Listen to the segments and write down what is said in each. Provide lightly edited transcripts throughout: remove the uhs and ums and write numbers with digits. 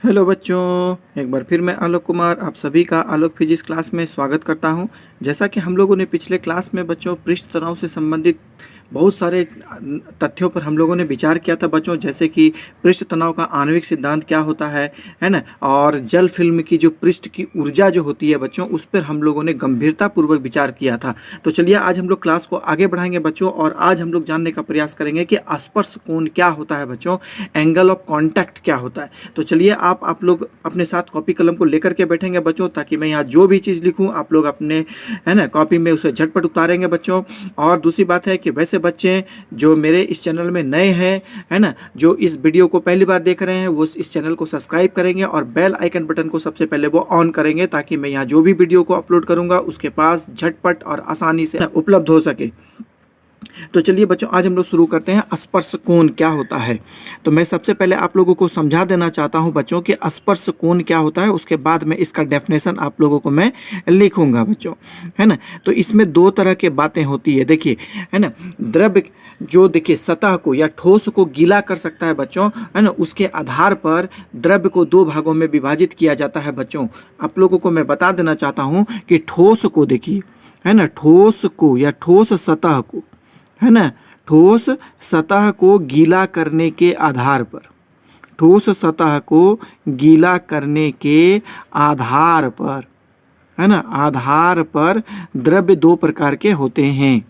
Hello बच्चों, एक बार फिर मैं आलोक कुमार आप सभी का आलोक फिजिक्स क्लास में स्वागत करता हूं। जैसा कि हम लोगों ने पिछले क्लास में बच्चों पृष्ठ तनाव से संबंधित बहुत सारे तथ्यों पर हम लोगों ने विचार किया था बच्चों, जैसे कि पृष्ठ तनाव का आणविक सिद्धांत क्या होता है ना, और जल फिल्म की जो पृष्ठ की ऊर्जा जो होती है बच्चों, उस पर हम लोगों ने गंभीरतापूर्वक विचार किया था। तो चलिए आज हम लोग क्लास को आगे बढ़ाएंगे बच्चों, और आज हम लोग जानने का प्रयास करेंगे कि स्पर्श कोण क्या होता है बच्चों, एंगल ऑफ कॉन्टैक्ट क्या होता है। तो चलिए आप लोग अपने साथ कॉपी कलम को लेकर के बैठेंगे बच्चों, ताकि मैं यहाँ जो भी चीज़ लिखूँ आप लोग अपने है ना कॉपी में उसे झटपट उतारेंगे बच्चों। और दूसरी बात है कि वैसे बच्चे जो मेरे इस चैनल में नए हैं, है ना, जो इस वीडियो को पहली बार देख रहे हैं, वो इस चैनल को सब्सक्राइब करेंगे और बेल आइकन बटन को सबसे पहले वो ऑन करेंगे, ताकि मैं यहाँ जो भी वीडियो को अपलोड करूँगा उसके पास झटपट और आसानी से उपलब्ध हो सके। तो चलिए बच्चों आज हम लोग शुरू करते हैं, स्पर्श कोण क्या होता है। तो मैं सबसे पहले आप लोगों को समझा देना चाहता हूं बच्चों कि स्पर्श कोण क्या होता है, उसके बाद में इसका डेफिनेशन आप लोगों को मैं लिखूंगा बच्चों, है ना। तो इसमें दो तरह के बातें होती है, देखिए, है ना। द्रव्य जो देखिए सतह को या ठोस को गीला कर सकता है बच्चों, है ना, उसके आधार पर द्रव्य को दो भागों में विभाजित किया जाता है बच्चों। आप लोगों को मैं बता देना चाहता हूं कि ठोस को देखिए, है ना, ठोस को या ठोस सतह को, है ना, ठोस सतह को गीला करने के आधार पर, ठोस सतह को गीला करने के आधार पर, है ना, आधार पर द्रव्य दो प्रकार के होते हैं।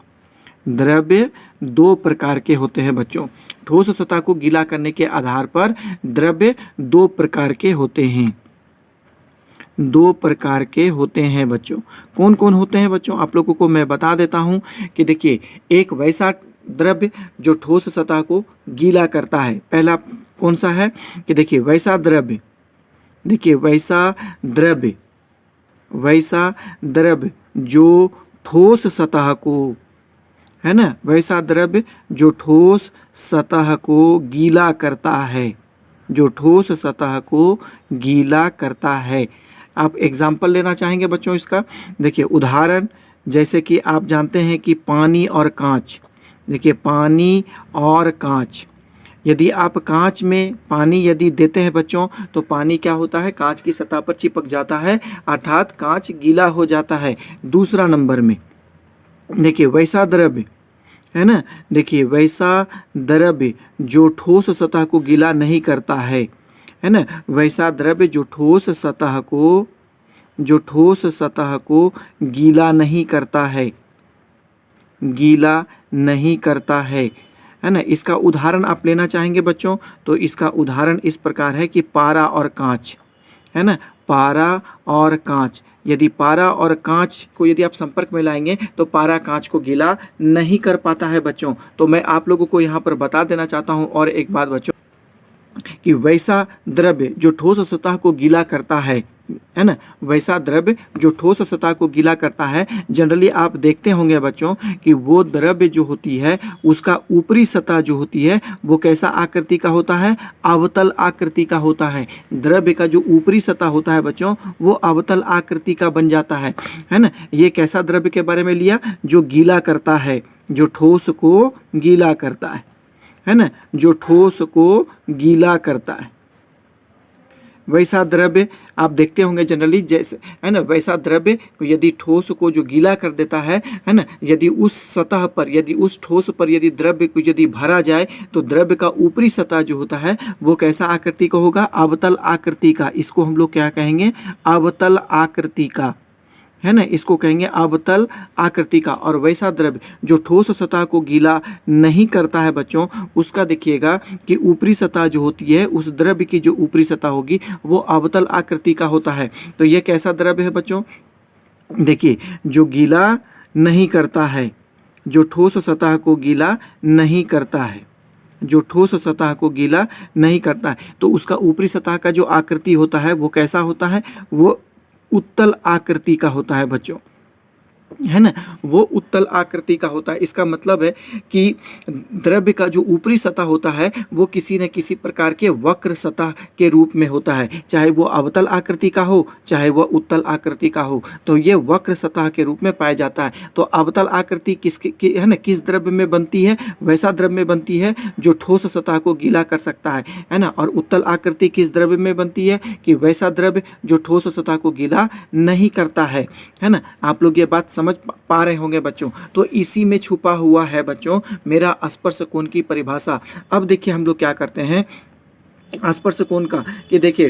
द्रव्य दो प्रकार के होते हैं बच्चों। ठोस सतह को गीला करने के आधार पर द्रव्य दो प्रकार के होते हैं, दो प्रकार के होते हैं बच्चों। कौन कौन होते हैं बच्चों, आप लोगों को मैं बता देता हूं कि देखिए, एक वैसा द्रव्य जो ठोस सतह को गीला करता है, पहला कौन सा है कि देखिए वैसा द्रव्य, देखिए वैसा द्रव्य, वैसा द्रव्य जो ठोस सतह को, है ना, वैसा द्रव्य जो ठोस सतह को गीला करता है, जो ठोस सतह को गीला करता है। आप एग्जाम्पल लेना चाहेंगे बच्चों इसका, देखिए उदाहरण, जैसे कि आप जानते हैं कि पानी और कांच, देखिए पानी और कांच, यदि आप कांच में पानी यदि देते हैं बच्चों, तो पानी क्या होता है, कांच की सतह पर चिपक जाता है, अर्थात कांच गीला हो जाता है। दूसरा नंबर में देखिए वैसा द्रव्य, है ना, देखिए वैसा द्रव्य जो ठोस सतह को गीला नहीं करता है ना, वैसा द्रव्य जो ठोस सतह को, जो ठोस सतह को गीला नहीं करता है, गीला नहीं करता है ना। इसका उदाहरण आप लेना चाहेंगे बच्चों, तो इसका उदाहरण इस प्रकार है कि पारा और कांच, है ना, पारा और कांच। यदि पारा और कांच को यदि आप संपर्क में लाएंगे तो पारा कांच को गीला नहीं कर पाता है बच्चों। तो मैं आप लोगों को यहाँ पर बता देना चाहता हूँ और एक बात बच्चों, कि वैसा द्रव्य जो ठोस सतह को गीला करता है ना, वैसा द्रव्य जो ठोस सतह को गीला करता है, जनरली आप देखते होंगे बच्चों कि वो द्रव्य जो होती है उसका ऊपरी सतह जो होती है वो कैसा आकृति का होता है, अवतल आकृति का होता है। द्रव्य का जो ऊपरी सतह होता है बच्चों वो अवतल आकृति का बन जाता है ना। ये कैसा द्रव्य के बारे में लिया, जो गीला करता है, जो ठोस को गीला करता है ना, जो ठोस को गीला करता है। वैसा द्रव्य आप देखते होंगे जनरली, जैसे, है ना, वैसा द्रव्य यदि ठोस को जो गीला कर देता है ना, यदि उस सतह पर, यदि उस ठोस पर यदि द्रव्य को यदि भरा जाए, तो द्रव्य का ऊपरी सतह जो होता है वो कैसा आकृति का होगा, अवतल आकृति का। इसको हम लोग क्या कहेंगे, अवतल आकृति का, है ना, इसको कहेंगे अवतल आकृति का। और वैसा द्रव्य जो ठोस सतह को गीला नहीं करता है बच्चों, उसका देखिएगा कि ऊपरी सतह जो होती है, उस द्रव्य की जो ऊपरी सतह होगी वो अवतल आकृति का होता है। तो ये कैसा द्रव्य है बच्चों, देखिए जो गीला नहीं करता है, जो ठोस सतह को गीला नहीं करता है, जो ठोस सतह को गीला नहीं करता है, तो उसका ऊपरी सतह का जो आकृति होता है वो कैसा होता है, वो उत्तल आकृति का होता है बच्चों, है ना, वो उत्तल आकृति का होता है। इसका मतलब है कि द्रव्य का जो ऊपरी सतह होता है वो किसी न किसी प्रकार के वक्र सतह के रूप में होता है, चाहे वो अवतल आकृति का हो चाहे वह उत्तल आकृति का हो, तो ये वक्र सतह के रूप में पाया जाता है। तो अवतल आकृति है ना, किस द्रव्य में बनती है? वैसा द्रव्य में बनती है जो ठोस सतह को गीला कर सकता है ना। और उत्तल आकृति किस द्रव्य में बनती है? कि वैसा द्रव्य जो ठोस सतह को गीला नहीं करता है ना। आप लोग ये बात समझ पा रहे होंगे बच्चों। तो इसी में छुपा हुआ है बच्चों मेरा स्पर्श कोण की परिभाषा। अब देखिए हम लोग क्या करते हैं स्पर्श कोण का, कि देखिए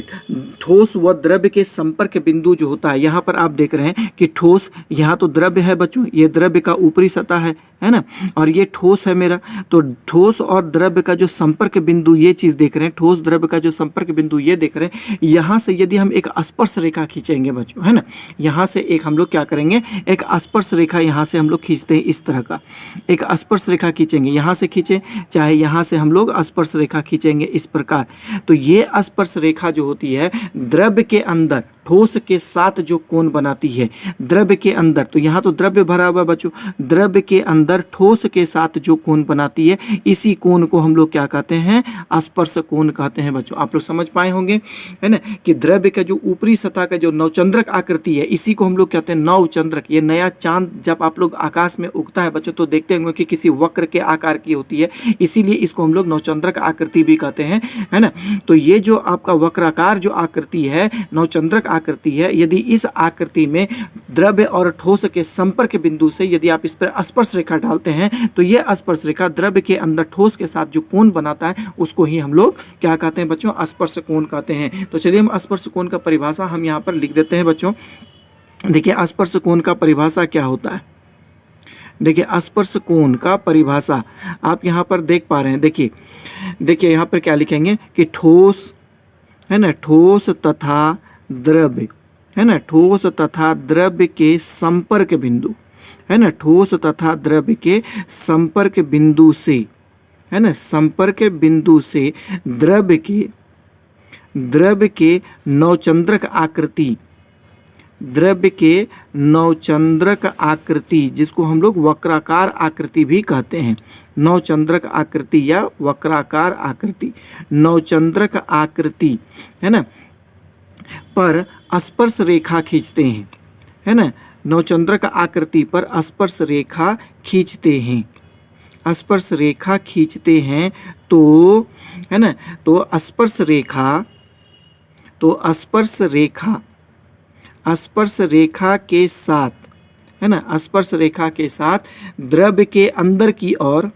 ठोस व द्रव्य के संपर्क बिंदु जो होता है, यहाँ पर आप देख रहे हैं कि ठोस, यहाँ तो द्रव्य है बच्चों, ये द्रव्य का ऊपरी सतह है ना, और ये ठोस है मेरा। तो ठोस और द्रव्य का जो संपर्क बिंदु, ये चीज़ देख रहे हैं, ठोस द्रव्य का जो संपर्क बिंदु ये देख रहे हैं। यहाँ से यदि हम एक स्पर्श रेखा खींचेंगे बच्चों, है ना, यहाँ से एक हम लोग क्या करेंगे, एक स्पर्श रेखा यहाँ से हम लोग खींचते हैं, इस तरह का एक स्पर्श रेखा खींचेंगे। यहाँ से खींचे चाहे यहाँ से हम लोग स्पर्श रेखा खींचेंगे इस प्रकार। तो ये स्पर्श रेखा जो होती है द्रव्य के अंदर ठोस के साथ जो कोण बनाती है, द्रव्य के अंदर, तो यहाँ तो द्रव्य भरा हुआ बच्चों, द्रव्य के अंदर ठोस के साथ जो कोण बनाती है, इसी कोण को हम लोग क्या कहते हैं? स्पर्श कोण कहते हैं बच्चों। आप लोग समझ पाए होंगे, है ना, कि द्रव्य का जो ऊपरी सतह का जो नवचंद्रक आकृति है, इसी को हम लोग कहते हैं नवचंद्रक। ये नया चांद जब आप लोग आकाश में उगता है बच्चों, तो देखते होंगे कि किसी वक्र के आकार की होती है, इसीलिए इसको हम लोग नवचंद्रक आकृति भी कहते हैं, है ना। तो ये जो आपका वक्राकार जो आकृति है, नवचंद्रक आकृति है, यदि इस आकृति में द्रव्य और ठोस के संपर्क बिंदु से यदि आप इस पर स्पर्श रेखा डालते हैं, तो ये स्पर्श रेखा द्रव्य के अंदर ठोस के साथ जो कोण बनाता है, उसको ही हम लोग क्या कहते हैं बच्चों? स्पर्श कोण कहते हैं। तो चलिए हम स्पर्श कोण का परिभाषा हम यहाँ पर लिख देते हैं बच्चों। देखिए स्पर्श कोण का परिभाषा क्या होता है। देखिए स्पर्श कोण का परिभाषा आप यहाँ पर देख पा रहे हैं। देखिए यहाँ पर क्या लिखेंगे कि ठोस, है ना, ठोस तथा द्रव्य, है ना, ठोस तथा द्रव्य के संपर्क बिंदु, है ना, ठोस तथा द्रव्य के संपर्क बिंदु से, है ना, संपर्क बिंदु से द्रव्य के नवचंद्रक आकृति, द्रव्य के नवचंद्रक आकृति, जिसको हम लोग वक्राकार आकृति भी कहते हैं, नवचंद्रक आकृति या वक्राकार आकृति, नवचंद्रक आकृति, है ना, पर स्पर्श रेखा खींचते हैं, है ना, नवचंद्रक आकृति पर स्पर्श रेखा खींचते हैं, स्पर्श रेखा खींचते हैं। तो है ना, तो स्पर्श रेखा के साथ, है ना, स्पर्श रेखा के साथ द्रव्य के अंदर की ओर,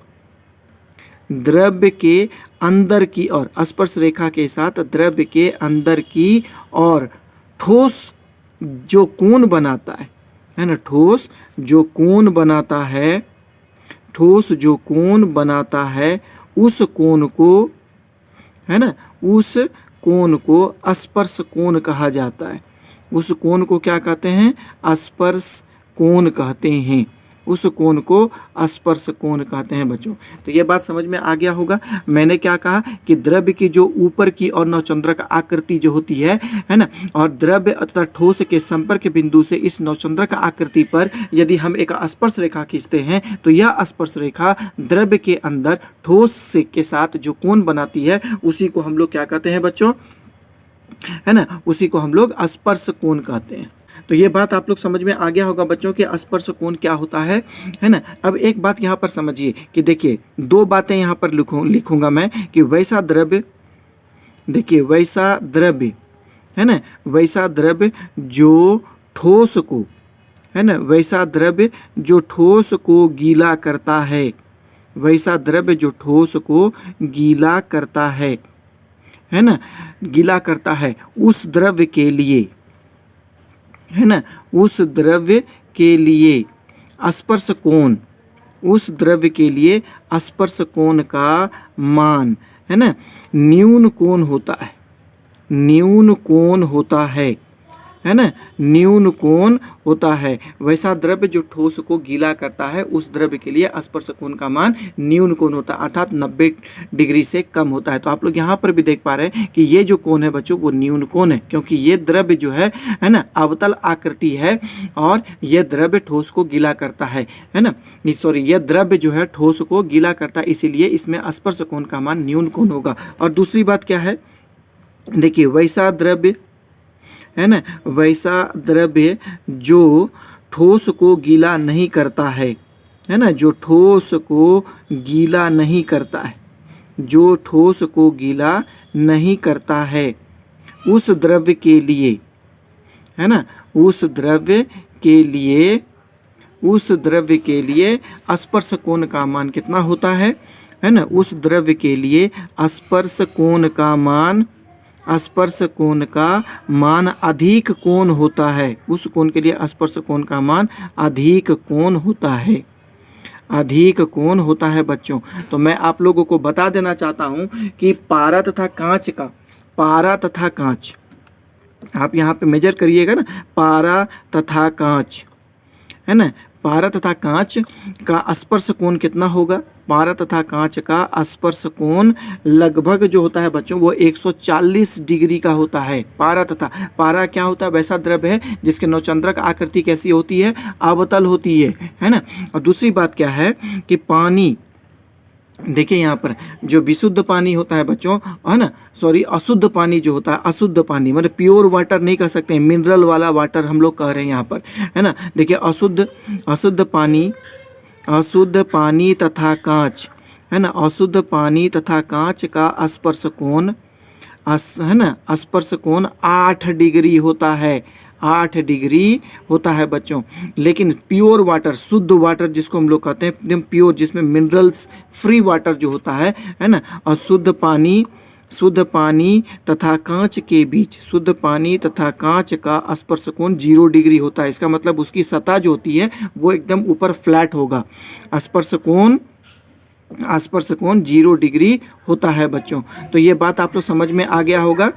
स्पर्श रेखा के साथ द्रव्य के अंदर की ओर ठोस जो कोण बनाता है ना, ठोस जो कोण बनाता है, उस कोण को, है ना, उस कोण को स्पर्श कोण कहा जाता है। उस कोण को क्या कहते हैं? स्पर्श कोण कहते हैं। उस कोण को स्पर्श कोण कहते हैं बच्चों। तो ये बात समझ में आ गया होगा। मैंने क्या कहा कि द्रव्य की जो ऊपर की और नवचंद्रक आकृति जो होती है ना, और द्रव्य तथा ठोस के संपर्क बिंदु से इस नवचंद्रक आकृति पर यदि हम एक स्पर्श रेखा खींचते हैं, तो यह स्पर्श रेखा द्रव्य के अंदर ठोस के साथ जो कोण बनाती है, उसी को हम लोग क्या कहते हैं बच्चों? है ना, उसी को हम लोग स्पर्श कोण कहते हैं। तो ये बात आप लोग समझ में आ गया होगा बच्चों कि स्पर्श कोण क्या होता है ना। अब एक बात यहाँ पर समझिए कि देखिए दो बातें यहाँ पर लिखूंगा मैं कि वैसा द्रव्य, देखिए वैसा द्रव्य, है ना, वैसा द्रव्य जो ठोस को, है ना, वैसा द्रव्य जो ठोस को गीला करता है, वैसा द्रव्य जो ठोस को गीला करता है ना, गीला करता है, उस द्रव्य के लिए, है ना, उस द्रव्य के लिए स्पर्श कोण, उस द्रव्य के लिए स्पर्श कोण का मान, है ना, न्यून कोण होता है, न्यून कोण होता है, है ना, न्यून कोण होता है। वैसा द्रव्य जो ठोस को गीला करता है उस द्रव्य के लिए स्पर्श कोण का मान न्यून कोण होता है, अर्थात 90 डिग्री से कम होता है। तो आप लोग यहाँ पर भी देख पा रहे हैं कि ये जो कोण है बच्चों वो न्यून कोण है, क्योंकि ये द्रव्य जो है ना, अवतल आकृति है और यह द्रव्य ठोस को गीला करता है ना, सॉरी, यह द्रव्य जो है ठोस को गीला करता है, इसीलिए इसमें स्पर्श कोण का मान न्यून कोण होगा। और दूसरी बात क्या है, देखिए, वैसा द्रव्य है ना, वैसा द्रव्य जो ठोस को गीला नहीं करता है ना, जो ठोस को गीला नहीं करता है, जो ठोस को गीला नहीं करता है, उस द्रव्य के लिए, है ना, उस द्रव्य के लिए स्पर्श कोण का मान कितना होता है ना, उस द्रव्य के लिए स्पर्श कोण का मान अधिक कोण होता है, उस कोण के लिए स्पर्श कोण का मान अधिक कोण होता है, अधिक कोण होता है बच्चों। तो मैं आप लोगों को बता देना चाहता हूं कि पारा तथा कांच, आप यहाँ पे मेजर करिएगा ना, पारा तथा कांच, है ना, पारा तथा कांच का स्पर्श कोण कितना होगा, पारा तथा कांच का स्पर्श कोण लगभग जो होता है बच्चों वो 140 डिग्री का होता है। पारा क्या होता है, वैसा द्रव्य है जिसके नवचंद्रक आकृति कैसी होती है, अवतल होती है ना। और दूसरी बात क्या है कि पानी, देखिए यहाँ पर जो विशुद्ध पानी होता है बच्चों, है ना, सॉरी, अशुद्ध पानी जो होता है, अशुद्ध पानी मतलब प्योर वाटर नहीं कह सकते, मिनरल वाला वाटर हम लोग कह रहे हैं यहाँ पर, है ना। देखिए, अशुद्ध पानी तथा कांच, है ना, अशुद्ध पानी तथा कांच का स्पर्श कोण, है ना, स्पर्श कोण 8 डिग्री होता है, 8 डिग्री होता है बच्चों। लेकिन प्योर वाटर, शुद्ध वाटर जिसको हम लोग कहते हैं, एकदम प्योर, जिसमें मिनरल्स फ्री वाटर जो होता है ना, और शुद्ध पानी तथा कांच के बीच, शुद्ध पानी तथा कांच का स्पर्श कोण 0 डिग्री होता है। इसका मतलब उसकी सतह जो होती है वो एकदम ऊपर फ्लैट होगा। स्पर्श कोण 0 डिग्री होता है बच्चों। तो ये बात आप लोग समझ में आ गया होगा।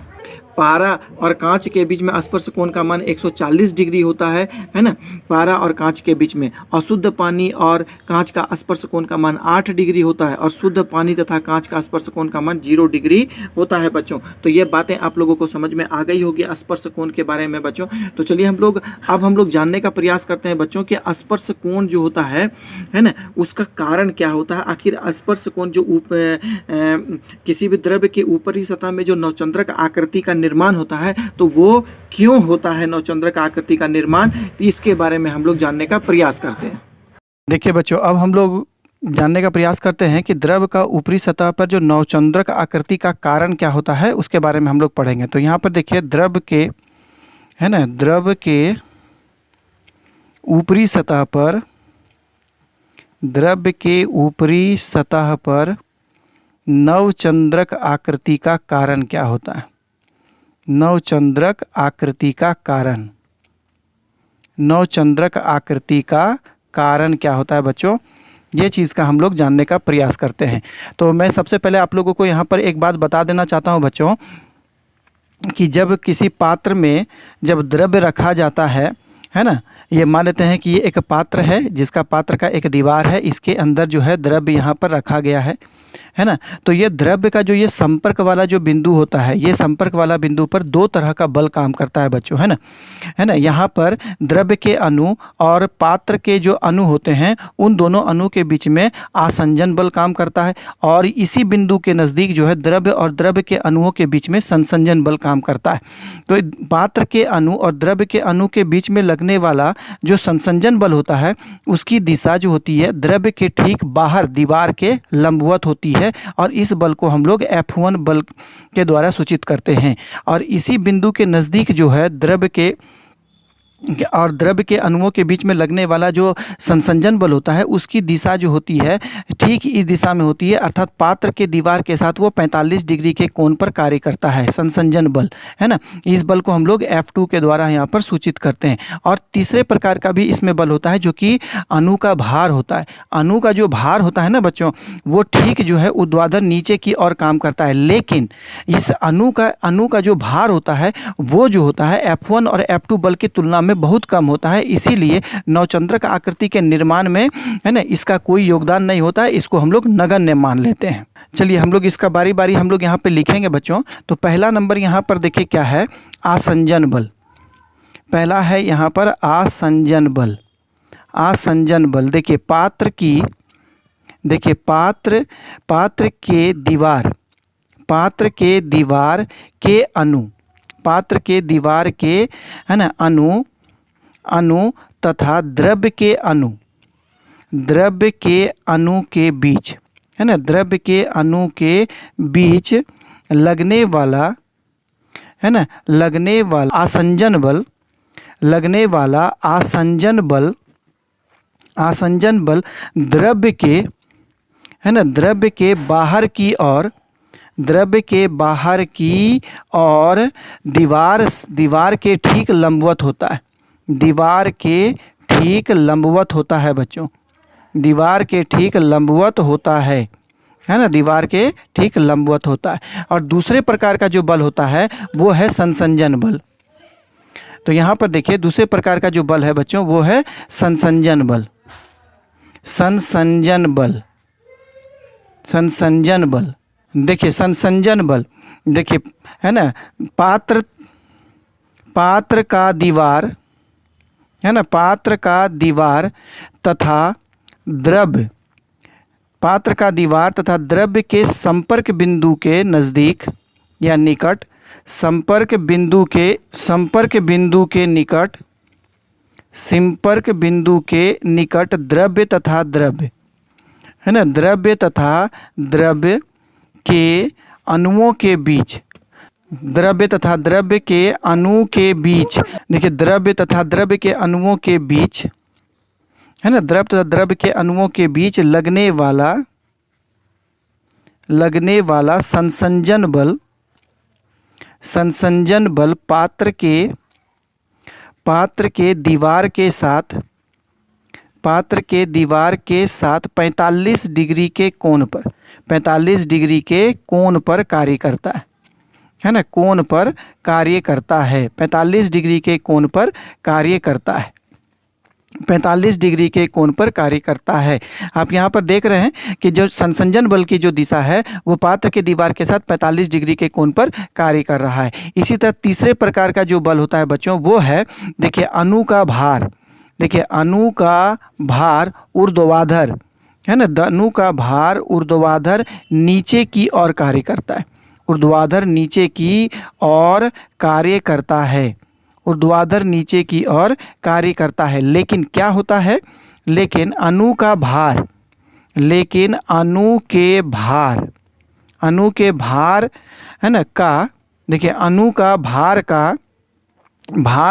पारा और कांच के बीच में स्पर्श कोण का मान 140 डिग्री होता है ना, पारा और कांच के बीच में। अशुद्ध पानी और कांच का स्पर्श कोण का मान 8 डिग्री होता है और शुद्ध पानी तथा कांच का स्पर्श कोण का मान 0 डिग्री होता है बच्चों। तो ये बातें आप लोगों को समझ में आ गई होगी स्पर्श कोण के बारे में बच्चों। तो चलिए हम लोग जानने का प्रयास करते हैं बच्चों कि स्पर्श कोण जो होता है ना, उसका कारण क्या होता है। आखिर स्पर्श कोण जो किसी भी द्रव्य के ऊपरी सतह में जो नवचंद्रक आकृति का निर्माण होता है, तो वो क्यों होता है नवचंद्रक आकृति का निर्माण, तो इसके बारे में हम लोग जानने का प्रयास करते हैं। देखिए बच्चों, अब हम लोग जानने का प्रयास करते हैं कि द्रव्य का ऊपरी सतह पर जो नवचंद्रक आकृति का कारण क्या होता है, उसके बारे में हम लोग पढ़ेंगे। तो यहाँ पर देखिए, द्रव्य के ऊपरी सतह पर नवचंद्रक आकृति का कारण क्या होता है। नवचंद्रक आकृति का कारण क्या होता है बच्चों, ये चीज़ का हम लोग जानने का प्रयास करते हैं। तो मैं सबसे पहले आप लोगों को यहाँ पर एक बात बता देना चाहता हूँ बच्चों कि जब किसी पात्र में जब द्रव्य रखा जाता है ना, ये मान लेते हैं कि ये एक पात्र है, जिसका पात्र का एक दीवार है, इसके अंदर जो है द्रव्य यहाँ पर रखा गया है ना। तो ये द्रव्य का जो ये संपर्क वाला जो बिंदु होता है, ये संपर्क वाला बिंदु पर 2 तरह का बल काम करता है बच्चों, है ना। यहाँ पर द्रव्य के अणु और पात्र के जो अणु होते हैं, उन दोनों अणु के बीच में आसंजन बल काम करता है, और इसी बिंदु के नज़दीक जो है द्रव्य और द्रव्य के अणुओं के बीच में संसंजन बल काम करता है। तो पात्र के अणु और द्रव्य के अणु के बीच में लगने वाला जो संसंजन बल होता है, उसकी दिशा जो होती है द्रव्य के ठीक बाहर दीवार के लंबवत होती है, और इस बल को हम लोग F1 बल के द्वारा सूचित करते हैं। और इसी बिंदु के नज़दीक जो है द्रव्य के और द्रव्य के अणुओं के बीच में लगने वाला जो संसंजन बल होता है उसकी दिशा जो होती है ठीक इस दिशा में होती है, अर्थात पात्र के दीवार के साथ वो 45 डिग्री के कोण पर कार्य करता है, संसंजन बल, है ना। इस बल को हम लोग F2 के द्वारा यहाँ पर सूचित करते हैं। और तीसरे प्रकार का भी इसमें बल होता है जो कि अणु का भार होता है। अणु का जो भार होता है ना बच्चों, वो ठीक जो है ऊर्ध्वाधर नीचे की ओर काम करता है, लेकिन इस अणु का जो भार होता है वो जो होता है F1 और F2 बल की तुलना में बहुत कम होता है। इसीलिए नवचंद्रक आकृति के निर्माण में, है ना, इसका कोई योगदान नहीं होता है, इसको हम लोग नगण्य मान लेते हैं। चलिए हम लोग इसका बारी बारी हम लोग यहाँ पे लिखेंगे बच्चों। तो पहला नंबर यहाँ पर देखिए क्या है, आसंजन बल। पहला है यहाँ पर आसंजन बल। आसंजन बल देखिए पात्र के दीवार के अणु, पात्र के दीवार के, है ना, अणु तथा द्रव्य के अणु के बीच, है ना, द्रव्य के अणु के बीच लगने वाला, है ना, लगने वाला आसंजन बल द्रव्य के, है ना, द्रव्य के बाहर की ओर दीवार के ठीक लंबवत होता है। दीवार के ठीक लंबवत होता है बच्चों, दीवार के ठीक लंबवत होता है ना, दीवार के ठीक लंबवत होता है। और दूसरे प्रकार का जो बल होता है वो है संसंजन बल। तो यहाँ पर देखिए दूसरे प्रकार का जो बल है बच्चों वो है संसंजन बल। संसंजन बल देखिए, संसंजन बल देखिए, है ना, पात्र का दीवार, है ना, पात्र का दीवार तथा द्रव्य, पात्र का दीवार तथा द्रव्य के संपर्क बिंदु के नज़दीक या निकट, संपर्क बिंदु के निकट द्रव्य तथा द्रव्य, है ना, द्रव्य तथा द्रव्य के अणुओं के बीच, द्रव्य तथा द्रव्य के अणु के बीच, देखिए द्रव्य तथा द्रव्य के अणुओं के बीच, है ना, द्रव्य तथा द्रव्य के अणुओं के बीच लगने वाला संसंजन बल पात्र के दीवार के साथ 45 डिग्री के कोण पर कार्य करता है ना, कोण पर कार्य करता है, 45 डिग्री के कोण पर कार्य करता है, 45 डिग्री के कोण पर कार्य करता है। आप यहाँ पर देख रहे हैं कि जो संसंजन बल की जो दिशा है वो पात्र के दीवार के साथ 45 डिग्री के कोण पर कार्य कर रहा है। इसी तरह तीसरे प्रकार का जो बल होता है बच्चों वो है, देखिए, अणु का भार। देखिए अणु का भार ऊर्ध्वाधर, है ना, अणु का भार ऊर्ध्वाधर नीचे की ओर कार्य करता है, ऊर्ध्वाधर नीचे की ओर कार्य करता है, ऊर्ध्वाधर नीचे की ओर कार्य करता है। लेकिन क्या होता है, लेकिन अणु के भार, है ना, का, देखिए अणु का भार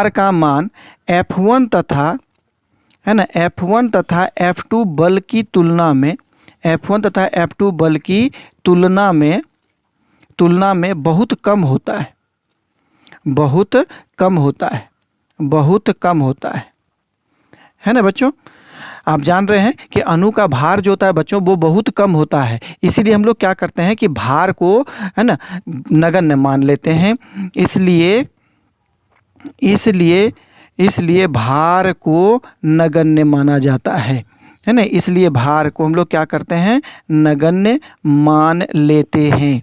का मान F1 तथा, है ना, F1 तथा F2 बल की तुलना में, F1 तथा F2 बल की तुलना में बहुत कम होता है, बहुत कम होता है ना बच्चों। आप जान रहे हैं कि अणु का भार जो होता है बच्चों वो बहुत कम होता है, इसीलिए हम लोग क्या करते हैं कि भार को, है ना, नगण्य मान लेते हैं। इसलिए भार को नगण्य माना जाता है ना, इसलिए भार को हम लोग क्या करते हैं, नगण्य मान लेते हैं।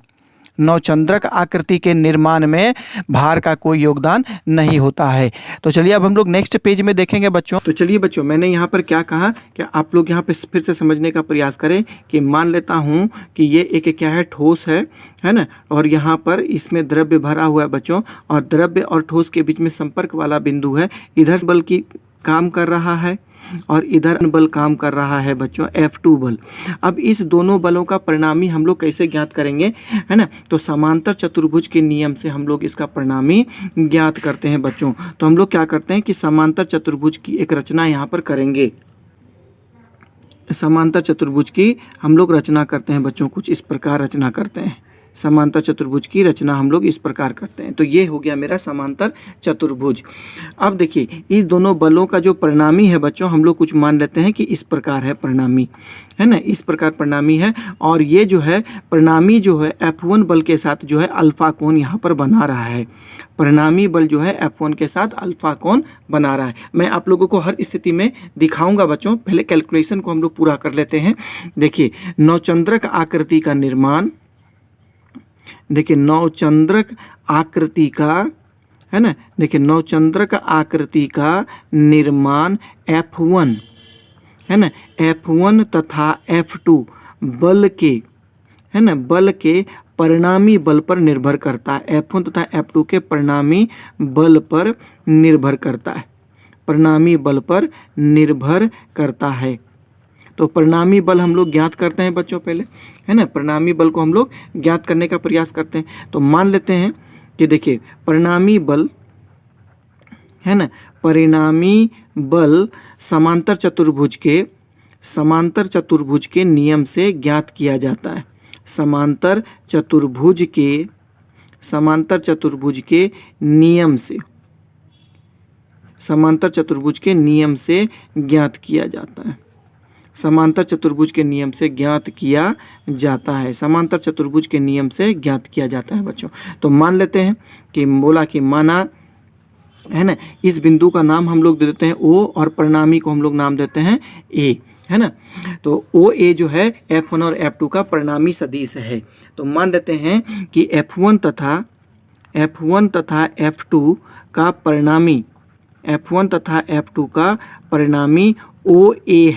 नवचंद्रक आकृति के निर्माण में भार का कोई योगदान नहीं होता है। तो चलिए अब हम लोग नेक्स्ट पेज में देखेंगे बच्चों। तो चलिए बच्चों, मैंने यहाँ पर क्या कहा कि आप लोग यहाँ पे फिर से समझने का प्रयास करें कि मान लेता हूँ कि ये एक क्या है, ठोस है ना, और यहाँ पर इसमें द्रव्य भरा हुआ है बच्चों, और द्रव्य और ठोस के बीच में संपर्क वाला बिंदु है, इधर बल की काम कर रहा है और इधर बल काम कर रहा है बच्चों F2 बल। अब इस दोनों बलों का परिणामी हम लोग कैसे ज्ञात करेंगे, है ना। तो समांतर चतुर्भुज के नियम से हम लोग इसका परिणामी ज्ञात करते हैं बच्चों। तो हम लोग क्या करते हैं कि समांतर चतुर्भुज की एक रचना यहाँ पर करेंगे। समांतर चतुर्भुज की हम लोग रचना करते हैं बच्चों, कुछ इस प्रकार रचना करते हैं। समांतर चतुर्भुज की रचना हम लोग इस प्रकार करते हैं। तो ये हो गया मेरा समांतर चतुर्भुज। अब देखिए इस दोनों बलों का जो परिणामी है बच्चों, हम लोग कुछ मान लेते हैं कि इस प्रकार है परिणामी, है ना, इस प्रकार परिणामी है। और ये जो है परिणामी जो है F1 बल के साथ जो है अल्फा कोण यहाँ पर बना रहा है। परिणामी बल जो है F1 के साथ अल्फा कोण बना रहा है। मैं आप लोगों को हर स्थिति में दिखाऊंगा बच्चों। पहले कैलकुलेशन को हम लोग पूरा कर लेते हैं। देखिए नवचंद्रक आकृति का निर्माण, देखिए नवचंद्रक आकृति का, है ना, देखिए नवचंद्रक आकृति का निर्माण F1, है ना, F1 तथा F2 बल के, है ना, बल के परिणामी बल पर निर्भर करता है। F1 तथा F2 के परिणामी बल पर निर्भर करता है, परिणामी बल पर निर्भर करता है। तो परिणामी बल हम लोग ज्ञात करते हैं बच्चों पहले, है ना, परिणामी बल को हम लोग ज्ञात करने का प्रयास करते हैं। तो मान लेते हैं कि देखिए परिणामी बल, है ना, परिणामी बल समांतर चतुर्भुज के नियम से ज्ञात किया जाता है। समांतर चतुर्भुज के नियम से, समांतर चतुर्भुज के नियम से ज्ञात किया जाता है। समांतर चतुर्भुज के नियम से ज्ञात किया जाता है। समांतर चतुर्भुज के नियम से ज्ञात किया जाता है बच्चों। तो मान लेते हैं कि बोला कि माना, है ना, इस बिंदु का नाम हम लोग दे देते हैं O और परिणामी को हम लोग नाम देते हैं A, है ना। तो OA जो है F1 और F2 का परिणामी सदिश है। तो मान लेते हैं कि F1 तथा F2 का परिणामी, F1 तथा F2 का परिणामी OA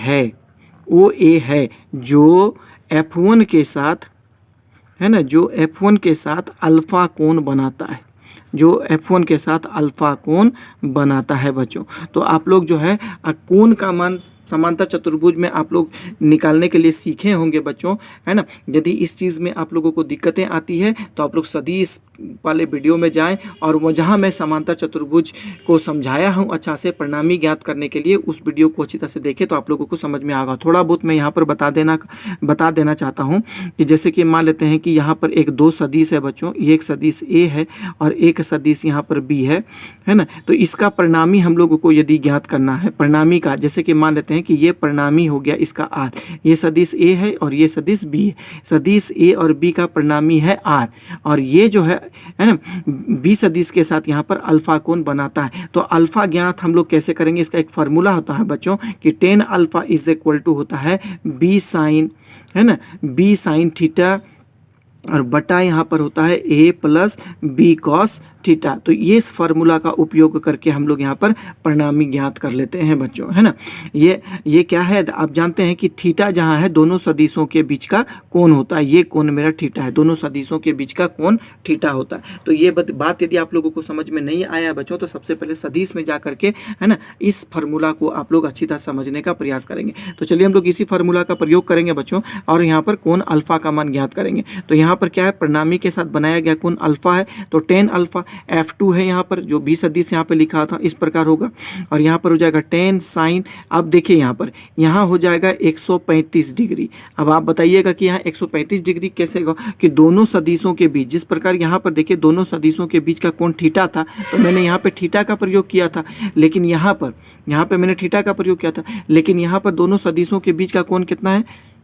है, जो F1 के साथ, है ना, जो F1 के साथ अल्फा कोण बनाता है, जो F1 के साथ अल्फा कोण बनाता है बच्चों। तो आप लोग जो है कोण का मान समांतर चतुर्भुज में आप लोग निकालने के लिए सीखे होंगे बच्चों, है ना। यदि इस चीज़ में आप लोगों को दिक्कतें आती है तो आप लोग सदिश वाले वीडियो में जाएं और वो जहां मैं समांतर चतुर्भुज को समझाया हूं अच्छा से परिणामी ज्ञात करने के लिए, उस वीडियो को अच्छी तरह से देखें तो आप लोगों को समझ में आएगा। थोड़ा बहुत मैं यहाँ पर बता देना चाहता हूँ कि जैसे कि मान लेते हैं कि यहाँ पर एक दो सदिश है बच्चों, ये एक सदिश A है और एक सदिश यहाँ पर B है ना। तो इसका परिणामी हम लोगों को यदि ज्ञात करना है, परिणामी का, जैसे कि मान लेते हैं कि ये परिणामी हो गया इसका R, ये सदिश A है और ये सदिश B है। सदिश A और B का परिणामी है R और ये जो है ना B सदिश के साथ यहाँ पर अल्फा कोण बनाता है। तो अल्फा ज्ञात हम लोग कैसे करेंगे, इसका एक फार्मूला होता है बच्चों कि tan alpha is equal to होता है B साइन, है ना, B साइन थीटा और बटा यहाँ पर होता है A plus B cos theta. तो ये इस फार्मूला का उपयोग करके हम लोग यहाँ पर परिणामी ज्ञात कर लेते हैं बच्चों, है ना। ये क्या है, आप जानते हैं कि थीटा जहाँ है दोनों सदिशों के बीच का कोण होता है। ये कोण मेरा थीटा है, दोनों सदिशों के बीच का कोण थीटा होता है। तो ये बात यदि आप लोगों को समझ में नहीं आया बच्चों तो सबसे पहले सदिश में जा करके, है ना, इस फार्मूला को आप लोग अच्छी तरह समझने का प्रयास करेंगे। तो चलिए हम लोग इसी फार्मूला का प्रयोग करेंगे बच्चों और यहाँ पर कोण अल्फा का मान ज्ञात करेंगे। तो यहाँ पर क्या है, परिणामी के साथ बनाया गया कोण अल्फा है, तो tan अल्फा F2 है यहाँ पर, जो B सदिश यहाँ पे लिखा था इस प्रकार होगा और यहाँ पर हो जाएगा tan साइन। अब देखिए यहाँ हो जाएगा 135 डिग्री। अब आप बताइएगा कि यहाँ 135 डिग्री कैसे होगा कि दोनों सदिशों के बीच, जिस प्रकार यहाँ पर देखिए दोनों सदिशों के बीच का कोण थीटा था तो मैंने यहाँ पे थीटा का प्रयोग किया था, लेकिन यहाँ पे मैंने थीटा का प्रयोग किया था, लेकिन यहाँ पर दोनों सदिशों के बीच का कोण कितना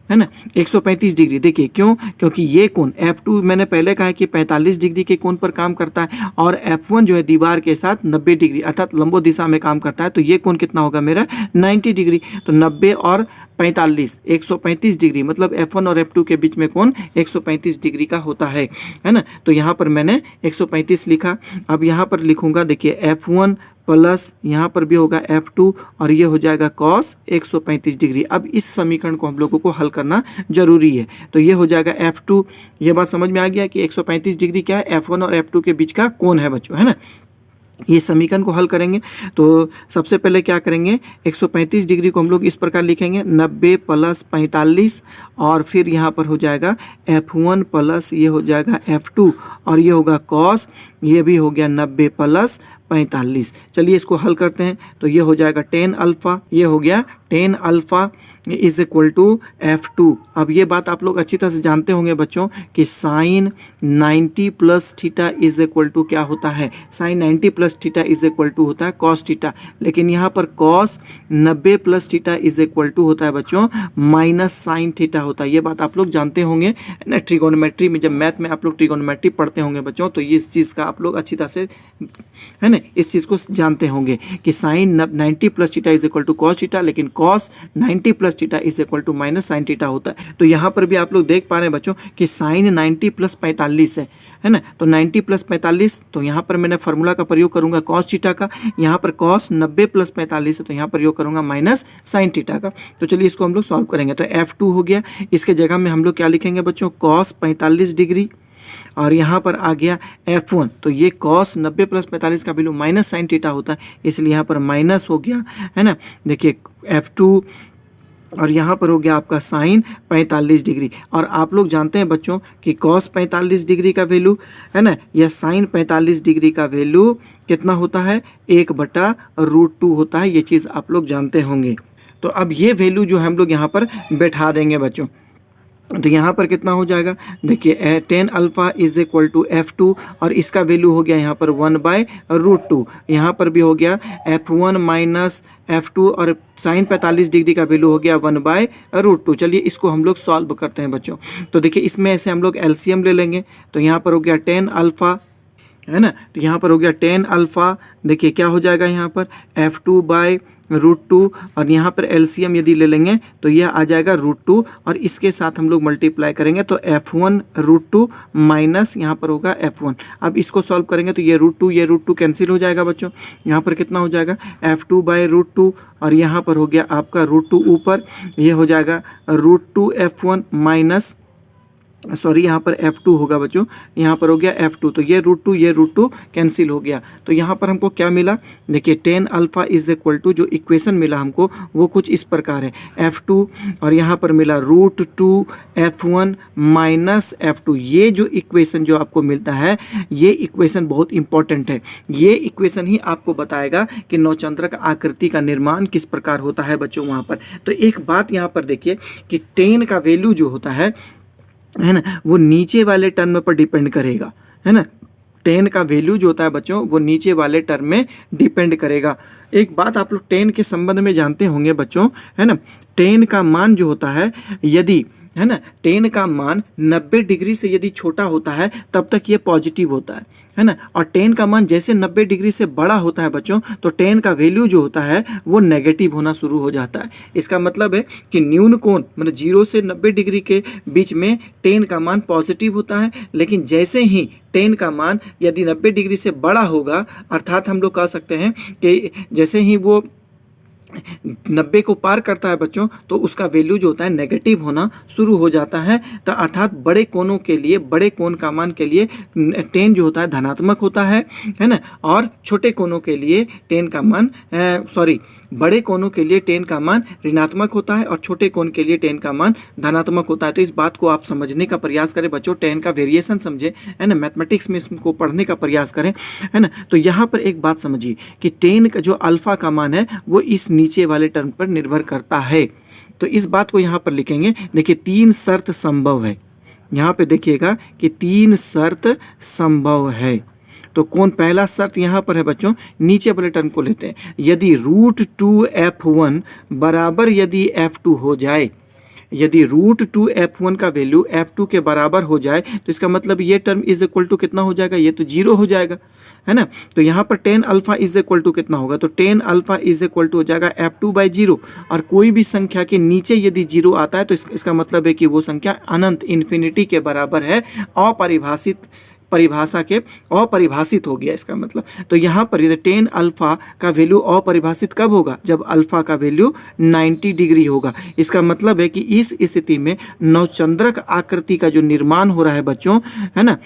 है ना, 135 डिग्री। देखिए क्यों, क्योंकि ये कोण F2 मैंने पहले कहा कि 45 डिग्री के कोण पर काम करता है और F1 जो है दीवार के साथ 90 डिग्री अर्थात लंबो दिशा में काम करता है। तो ये कोण कितना होगा मेरा 90 डिग्री। तो 90 और 45 135 डिग्री, मतलब F1 और F2 के बीच में कोण 135 डिग्री का होता है ना। तो यहाँ पर मैंने 135 लिखा। अब यहाँ पर लिखूंगा, देखिए F1 प्लस यहाँ पर भी होगा F2 और ये हो जाएगा cos 135 डिग्री। अब इस समीकरण को हम लोगों को हल करना जरूरी है। तो ये हो जाएगा F2, ये बात समझ में आ गया कि 135 डिग्री क्या है, F1 और F2 के बीच का कोण है बच्चों, है ना। ये समीकरण को हल करेंगे तो सबसे पहले क्या करेंगे, 135 डिग्री को हम लोग इस प्रकार लिखेंगे 90 + 45 और फिर यहाँ पर हो जाएगा F1 प्लस ये हो जाएगा F2 और ये होगा cos, ये भी हो गया 90 + 45। चलिए इसको हल करते हैं तो ये हो जाएगा tan अल्फ़ा, ये हो गया tan alpha is equal to F2। अब ये बात आप लोग अच्छी तरह से जानते होंगे बच्चों कि sine 90 + theta is equal to क्या होता है, sine 90 + theta is equal to होता है कॉस थीटा, लेकिन यहाँ पर cos 90 + theta is equal to होता है बच्चों माइनस साइन थीटा होता है। ये बात आप लोग जानते होंगे ना, ट्रिगोनोमेट्री में जब मैथ में आप लोग ट्रिगोनोमेट्री पढ़ते होंगे बच्चों, तो ये इस चीज़ का आप लोग अच्छी तरह से है ना, इस चीज़ को जानते होंगे कि sine 90 + theta is equal to cos theta, लेकिन cos 90 + theta is equal to minus sine theta होता है। तो यहाँ पर भी आप लोग देख पा रहे हैं बच्चों कि साइन 90 + 45 है ना, तो 90 + 45, तो यहाँ पर मैंने फार्मूला का प्रयोग करूंगा कॉस थीटा का, यहाँ पर कॉस 90 + 45 है तो यहाँ प्रयोग करूंगा माइनस साइन थीटा का। तो चलिए इसको हम लोग सॉल्व करेंगे। तो F2 हो गया, इसके जगह में हम लोग क्या लिखेंगे बच्चों, कॉस 45 डिग्री और यहाँ पर आ गया F1, तो ये cos 90 + 45 का वैल्यू माइनस साइन थीटा होता है, इसलिए यहाँ पर माइनस हो गया है ना। देखिए F2 और यहाँ पर हो गया आपका साइन 45 डिग्री, और आप लोग जानते हैं बच्चों कि cos 45 डिग्री का वैल्यू है ना या साइन 45 डिग्री का वैल्यू कितना होता है, 1/√2 होता है। ये चीज़ आप लोग जानते होंगे। तो अब ये वैल्यू जो हम लोग यहाँ पर बैठा देंगे बच्चों, तो यहाँ पर कितना हो जाएगा, देखिए tan alpha is equal to F2 और इसका वैल्यू हो गया यहाँ पर 1/√2, यहाँ पर भी हो गया F1 - F2 और साइन 45 डिग्री का वैल्यू हो गया 1/√2। चलिए इसको हम लोग सॉल्व करते हैं बच्चों। तो देखिए इसमें ऐसे हम लोग एलसीएम ले लेंगे, तो यहाँ पर हो गया tan अल्फ़ा है ना, तो यहाँ पर हो गया tan अल्फ़ा, देखिए क्या हो जाएगा यहाँ पर F2/√2 और यहाँ पर एलसीएम यदि ले लेंगे तो यह आ जाएगा √2 और इसके साथ हम लोग मल्टीप्लाई करेंगे तो F1/√2 माइनस यहाँ पर होगा F1। अब इसको सॉल्व करेंगे तो ये √2 कैंसिल हो जाएगा बच्चों, यहाँ पर कितना हो जाएगा F2/√2 और यहाँ पर हो गया आपका √2 ऊपर, ये हो जाएगा √2 F1 माइनस सॉरी यहाँ पर F2 होगा बच्चों, यहाँ पर हो गया F2, तो ये √2 कैंसिल हो गया। तो यहाँ पर हमको क्या मिला, देखिए tan alpha is equal to जो इक्वेशन मिला हमको वो कुछ इस प्रकार है F2 और यहाँ पर मिला √2 F1 माइनस F2। ये जो इक्वेशन जो आपको मिलता है ये इक्वेशन बहुत इंपॉर्टेंट है। ये इक्वेशन ही आपको बताएगा कि नौचंद्रक आकृति का निर्माण किस प्रकार होता है बच्चों वहाँ पर। तो एक बात यहाँ पर देखिए कि tan का वैल्यू जो होता है ना वो नीचे वाले टर्म पर डिपेंड करेगा, है ना। tan का वैल्यू जो होता है बच्चों वो नीचे वाले टर्म में डिपेंड करेगा। एक बात आप लोग tan के संबंध में जानते होंगे बच्चों, है ना, tan का मान जो होता है यदि है ना tan का मान 90 डिग्री से यदि छोटा होता है तब तक ये पॉजिटिव होता है ना, और tan का मान जैसे 90 डिग्री से बड़ा होता है बच्चों तो tan का वैल्यू जो होता है वो नेगेटिव होना शुरू हो जाता है। इसका मतलब है कि न्यून कोण मतलब 0 से 90 डिग्री के बीच में tan का मान पॉजिटिव होता है, लेकिन जैसे ही tan का मान यदि 90 डिग्री से बड़ा होगा, अर्थात हम लोग कह सकते हैं कि जैसे ही वो 90 को पार करता है बच्चों तो उसका वैल्यू जो होता है नेगेटिव होना शुरू हो जाता है। तो अर्थात बड़े कोणों के लिए, बड़े कोण का मान के लिए tan जो होता है धनात्मक होता है ना, और छोटे कोणों के लिए tan का मान बड़े कोणों के लिए tan का मान ऋणात्मक होता है और छोटे कोण के लिए tan का मान धनात्मक होता है। तो इस बात को आप समझने का प्रयास करें बच्चों, tan का वेरिएशन समझे, है ना, मैथमेटिक्स में इसको पढ़ने का प्रयास करें, है ना। तो यहाँ पर एक बात समझिए कि tan का जो अल्फा का मान है वो इस नीचे वाले टर्म पर निर्भर करता है। तो इस बात को यहाँ पर लिखेंगे, देखिए 3 शर्त संभव है, यहाँ पे देखिएगा कि 3 शर्त संभव है। तो कौन पहला शर्त यहाँ पर है बच्चों, नीचे वाले टर्म को लेते हैं, यदि √2 F1 बराबर यदि F2 हो जाए, यदि √2 F1 का वैल्यू F2 के बराबर हो जाए तो इसका मतलब ये टर्म इज इक्वल टू कितना हो जाएगा, ये तो 0 हो जाएगा, है ना। तो यहाँ पर tan alpha is equal to कितना होगा, तो tan alpha is equal to हो जाएगा F2/0, और कोई भी संख्या के नीचे यदि 0 आता है तो इसका मतलब है कि वो संख्या अनंत इन्फिनिटी के बराबर है, परिभाषा के अपरिभाषित हो गया इसका मतलब। तो यहाँ पर tan अल्फ़ा का वैल्यू अपरिभाषित कब होगा, जब अल्फ़ा का वैल्यू 90 डिग्री होगा। इसका मतलब है कि इस स्थिति में नवचंद्रक आकृति का जो निर्माण हो रहा है बच्चों, है ना,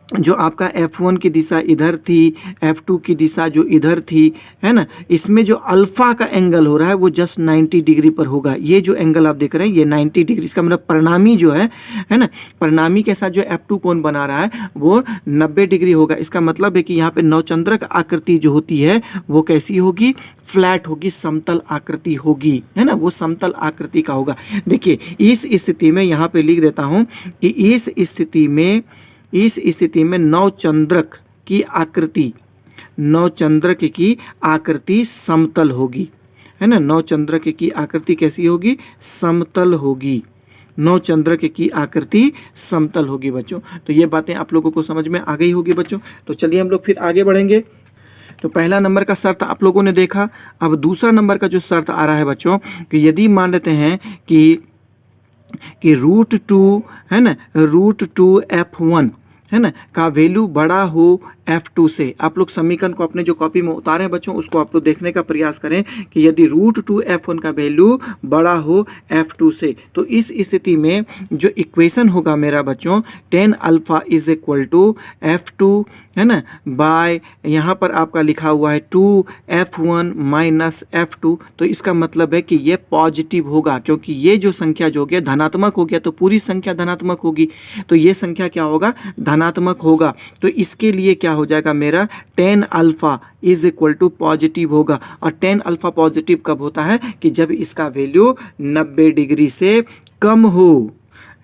जो आपका F1 की दिशा इधर थी, F2 की दिशा जो इधर थी, है ना, इसमें जो अल्फ़ा का एंगल हो रहा है वो जस्ट 90 डिग्री पर होगा। ये जो एंगल आप देख रहे हैं ये 90 डिग्री, इसका मतलब परिणामी जो है ना, परिणामी के साथ जो F2 कोण बना रहा है वो 90 डिग्री होगा। इसका मतलब है कि यहाँ पे नवचंद्रक आकृति जो होती है वो कैसी होगी, फ्लैट होगी, समतल आकृति होगी, है ना, वो समतल आकृति का होगा। देखिए इस स्थिति में यहाँ पे लिख देता हूँ कि इस स्थिति में नवचंद्रक की आकृति समतल होगी, है ना, नवचंद्रक की आकृति कैसी होगी, समतल होगी, नवचंद्रक की आकृति समतल होगी बच्चों। तो ये बातें आप लोगों को समझ में आ गई होगी बच्चों। तो चलिए हम लोग फिर आगे बढ़ेंगे। तो पहला नंबर का शर्त आप लोगों ने देखा। अब दूसरा नंबर का जो शर्त आ रहा है बच्चों कि यदि मान लेते हैं कि √2 है ना, √2 F1 है ना का वैल्यू बड़ा हो F2 से। आप लोग समीकरण को अपने जो कॉपी में उतारें बच्चों उसको आप लोग देखने का प्रयास करें कि यदि √2 F1 का वैल्यू बड़ा हो F2 से, तो इस स्थिति में जो इक्वेशन होगा मेरा बच्चों tan alpha is equal to F2 है ना बाय यहाँ पर आपका लिखा हुआ है 2F1 माइनस F2। तो इसका मतलब है कि ये पॉजिटिव होगा, क्योंकि ये जो संख्या जो हो गया धनात्मक हो गया तो पूरी संख्या धनात्मक होगी, तो ये संख्या क्या होगा, धनात्मक होगा। तो इसके लिए क्या हो जाएगा मेरा tan alpha is equal to positive होगा। और tan अल्फा पॉजिटिव कब होता है कि जब इसका वैल्यू 90 डिग्री से कम हो,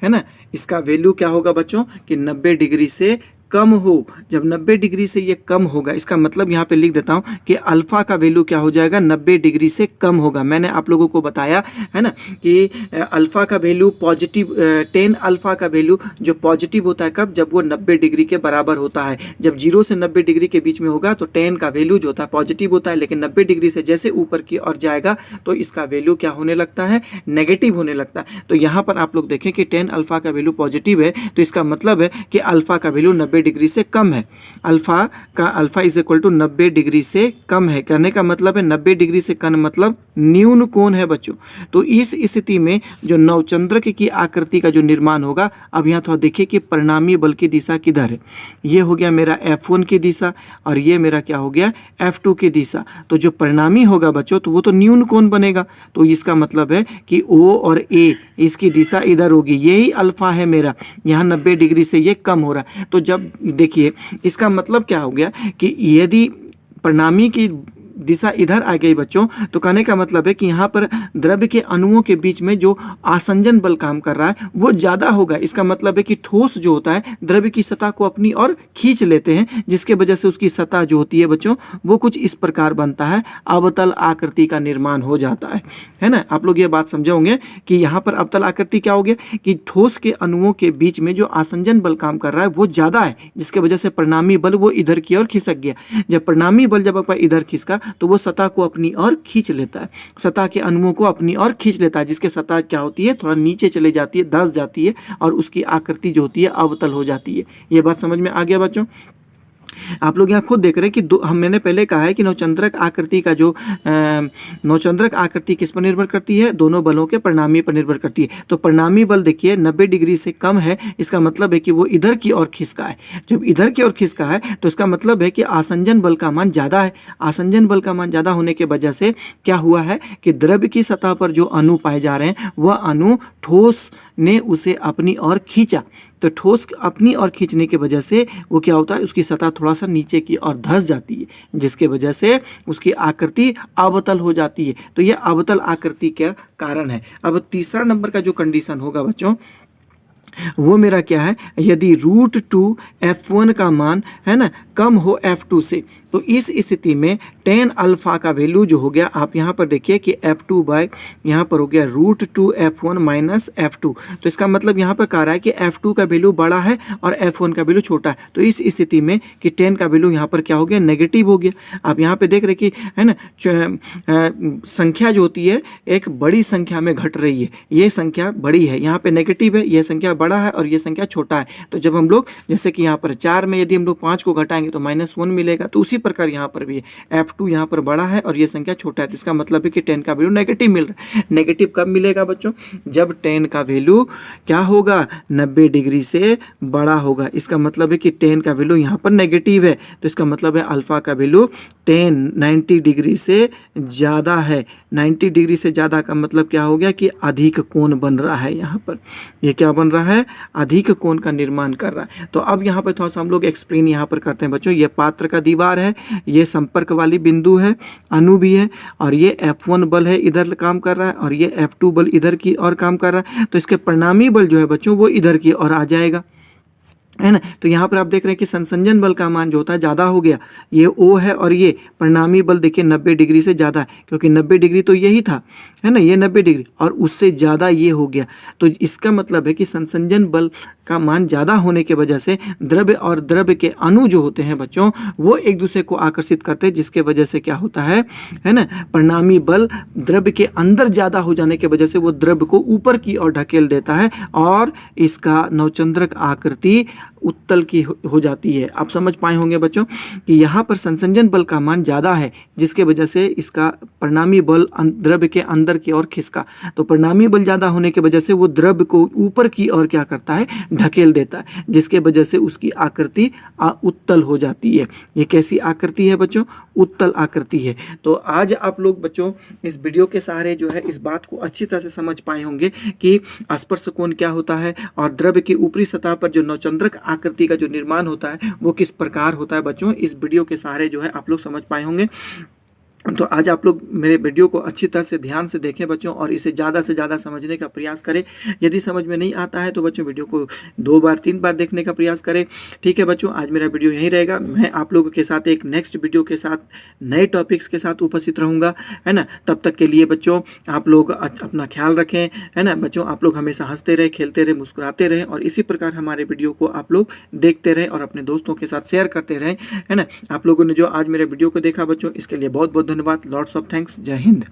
है ना, इसका वैल्यू क्या होगा बच्चों कि 90 डिग्री से कम हो। जब 90 डिग्री से ये कम होगा, इसका मतलब यहाँ पे लिख देता हूँ कि अल्फ़ा का वैल्यू क्या हो जाएगा, 90 डिग्री से कम होगा। मैंने आप लोगों को बताया है ना कि अल्फ़ा का वैल्यू पॉजिटिव, tan अल्फ़ा का वैल्यू जो पॉजिटिव होता है कब, जब वो 90 डिग्री के बराबर होता है। जब 0 से 90 डिग्री के बीच में होगा तो tan का वैल्यू जो होता है पॉजिटिव होता है, लेकिन 90 डिग्री से जैसे ऊपर की ओर जाएगा तो इसका वैल्यू क्या होने लगता है, नेगेटिव होने लगता है। तो यहाँ पर आप लोग देखें कि tan अल्फ़ा का वैल्यू पॉजिटिव है, तो इसका मतलब है कि अल्फ़ा का वैल्यू 90 डिग्री से कम है। Alpha is equal to 90 degree से कम है, कहने का मतलब है 90 डिग्री से कम मतलब न्यून कोण है बच्चों। तो इस स्थिति में जो नवचंद्रक की आकृति का जो निर्माण होगा, अब यहाँ थोड़ा देखिए कि परिणामी बल की दिशा किधर है। ये हो गया मेरा F1 की दिशा और ये मेरा क्या हो गया, F2 की दिशा। तो जो परिणामी होगा बच्चों तो वो तो न्यून कोण बनेगा, तो इसका मतलब है कि O और A इसकी दिशा इधर होगी, यही अल्फा है मेरा, यहाँ 90 डिग्री से ये कम हो रहा है। तो जब देखिए इसका मतलब क्या हो गया कि यदि परिणामी की दिशा इधर आ गई बच्चों, तो कहने का मतलब है कि यहाँ पर द्रव्य के अणुओं के बीच में जो आसंजन बल काम कर रहा है वो ज़्यादा होगा। इसका मतलब है कि ठोस जो होता है द्रव्य की सतह को अपनी ओर खींच लेते हैं, जिसके वजह से उसकी सतह जो होती है बच्चों वो कुछ इस प्रकार बनता है, अवतल आकृति का निर्माण हो जाता है ना। आप लोग ये बात समझे होंगे कि यहाँ पर अवतल आकृति क्या हो गया कि ठोस के अणुओं के बीच में जो आसंजन बल काम कर रहा है वो ज़्यादा है, जिसके वजह से परिणामी बल वो इधर की ओर खिसक गया। जब परिणामी बल जब आपका इधर खिसका तो वो सतह को अपनी ओर खींच लेता है, सतह के अणुओं को अपनी ओर खींच लेता है, जिसके सतह क्या होती है, थोड़ा नीचे चले जाती है, धंस जाती है और उसकी आकृति जो होती है अवतल हो जाती है। ये बात समझ में आ गया बच्चों। आप लोग यहाँ खुद देख रहे हैं कि मैंने पहले कहा है कि नवचंद्रक आकृति का जो नवचंद्रक आकृति किस पर निर्भर करती है, दोनों बलों के परिणामी पर निर्भर करती है। तो परिणामी बल देखिए 90 डिग्री से कम है, इसका मतलब है कि वो इधर की ओर खिसका है। जब इधर की ओर खिसका है तो इसका मतलब है कि आसंजन बल का मान ज़्यादा है। आसंजन बल का मान ज़्यादा होने के वजह से क्या हुआ है कि द्रव्य की सतह पर जो अणु पाए जा रहे हैं वह अणु ठोस ने उसे अपनी ओर खींचा। तो ठोस अपनी ओर खींचने की वजह से वो क्या होता है, उसकी सतह थोड़ा सा नीचे की ओर धंस जाती है, जिसके वजह से उसकी आकृति अवतल हो जाती है। तो यह अवतल आकृति का कारण है। अब तीसरा नंबर का जो कंडीशन होगा बच्चों वो मेरा क्या है, यदि √2 F1 का मान है ना कम हो F2 से, तो इस स्थिति में tan अल्फा का वैल्यू जो हो गया, आप यहाँ पर देखिए कि F2 बाय यहाँ पर हो गया √2 F1 माइनस F2। तो इसका मतलब यहाँ पर कह रहा है कि F2 का वैल्यू बड़ा है और F1 का वैल्यू छोटा है। तो इस स्थिति में कि tan का वैल्यू यहाँ पर क्या हो गया, नेगेटिव हो गया। आप यहाँ पे देख रहे कि है ना संख्या जो होती है एक बड़ी संख्या में घट रही है, ये संख्या बड़ी है, यहाँ पे नेगेटिव है, यह संख्या बड़ा है और ये संख्या छोटा है। तो जब हम लोग जैसे कि यहाँ पर 4 में यदि हम लोग 5 को घटाएंगे तो -1 मिलेगा, तो उसी प्रकार यहाँ पर भी F2 यहाँ पर बड़ा है और ये संख्या छोटा है, तो इसका मतलब है कि 10 का वैल्यू नेगेटिव मिल रहा है। नेगेटिव कब मिलेगा बच्चों? जब 10 का वैल्यू क्या होगा, 90 डिग्री से बड़ा होगा। इसका मतलब है कि 10 का वैल्यू यहाँ पर नेगेटिव है, तो इसका मतलब है अल्फा का वैल्यू 10 90 डिग्री से ज़्यादा है। 90 डिग्री से ज़्यादा का मतलब क्या हो गया कि अधिक कोण बन रहा है। यहाँ पर ये क्या बन रहा है, अधिक कोण का निर्माण कर रहा है। तो अब यहाँ पर थोड़ा सा हम लोग एक्सप्लेन यहाँ पर करते हैं बच्चों। ये पात्र का दीवार है, ये संपर्क वाली बिंदु है, अणु भी है, और ये F1 बल है इधर काम कर रहा है, और ये F2 बल इधर की ओर काम कर रहा है। तो इसके परिणामी बल जो है बच्चों वो इधर की ओर आ जाएगा, है ना। तो यहाँ पर आप देख रहे हैं कि संसंजन बल का मान जो होता है ज़्यादा हो गया, ये O है, और ये परिणामी बल देखिए 90 डिग्री से ज़्यादा है, क्योंकि 90 डिग्री तो यही था, है ना, ये 90 डिग्री और उससे ज़्यादा ये हो गया। तो इसका मतलब है कि संसंजन बल का मान ज़्यादा होने के वजह से द्रव्य और द्रव्य के अणु जो होते हैं बच्चों वो एक दूसरे को आकर्षित करते हैं, जिसके वजह से क्या होता है ना, परिणामी बल द्रव्य के अंदर ज़्यादा हो जाने की वजह से वो द्रव्य को ऊपर की ओर ढकेल देता है और इसका नवचंद्रक आकृति उत्तल की हो जाती है। आप समझ पाए होंगे बच्चों कि यहाँ पर संसंजन बल का मान ज़्यादा है, जिसके वजह से इसका परिणामी बल द्रव्य के अंदर की ओर खिसका। तो परिणामी बल ज़्यादा होने की वजह से वो द्रव्य को ऊपर की ओर क्या करता है, ढकेल देता है, जिसके वजह से उसकी आकृति उत्तल हो जाती है। ये कैसी आकृति है बच्चों? उत्तल आकृति है। तो आज आप लोग बच्चों इस वीडियो के सहारे जो है इस बात को अच्छी तरह से समझ पाए होंगे कि स्पर्श कोण क्या होता है और द्रव्य की ऊपरी सतह पर जो नवचंद्रक आकृति का जो निर्माण होता है वो किस प्रकार होता है बच्चों। इस वीडियो के सहारे जो है आप लोग समझ पाए होंगे। तो आज आप लोग मेरे वीडियो को अच्छी तरह से ध्यान से देखें बच्चों और इसे ज़्यादा से ज़्यादा समझने का प्रयास करें। यदि समझ में नहीं आता है तो बच्चों वीडियो को 2 बार 3 बार देखने का प्रयास करें। ठीक है बच्चों, आज मेरा वीडियो यहीं रहेगा। मैं आप लोगों के साथ एक नेक्स्ट वीडियो के साथ नए टॉपिक्स के साथ उपस्थित रहूँगा, है ना। तब तक के लिए बच्चों आप लोग अपना ख्याल रखें, है ना बच्चों। आप लोग हमेशा हंसते रहे, खेलते रहे, मुस्कुराते रहें और इसी प्रकार हमारे वीडियो को आप लोग देखते रहें और अपने दोस्तों के साथ शेयर करते रहें, है ना। आप लोगों ने जो आज मेरे वीडियो को देखा बच्चों, इसके लिए बहुत बहुत धन्यवाद। Lots of thanks. जय हिंद।